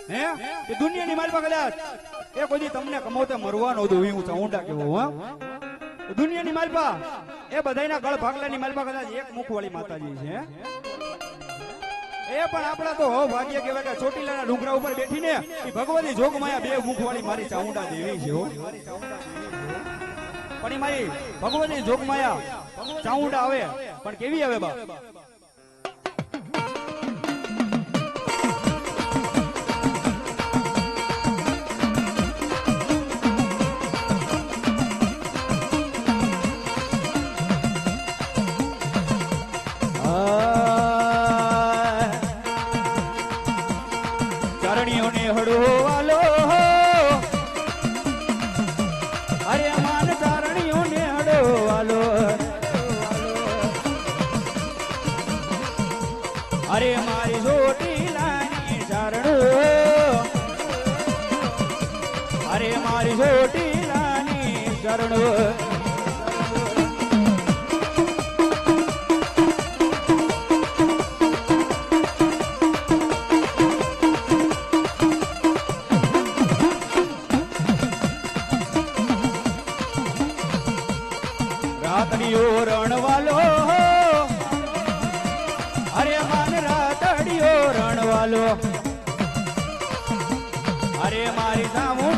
હે કે દુનિયાની માલપા કદાચ એ કોઈ તમને કમાવતે મરવાનો દો હું ચાઉંડા કેવો હા દુનિયાની માલપા એ બધાયના ગળ ભાગલાની માલપા કદાચ એક મુખવાળી માતાજી છે એ પણ આપડા તો ભાગ્ય કહેવાય કે ચોટીલાના ડુંગરા ઉપર બેઠીને એ ભગવતી જોગમાયા બે મુખવાળી મારી ચાઉંડા દેવી છે હો પણ મારી ભગવતી જોગમાયા ચાઉંડા આવે પણ કેવી આવે બા ચરણીઓને હડો વાલો અરે માન ચરણીઓને હડો વાલો અરે મારી ચોટીલાની ચરણો અરે મારી ચોટીલાની ચરણો રાતડીયો રણવાલો અરે માન રાતડીયો રણવાલો અરે મારી સામુ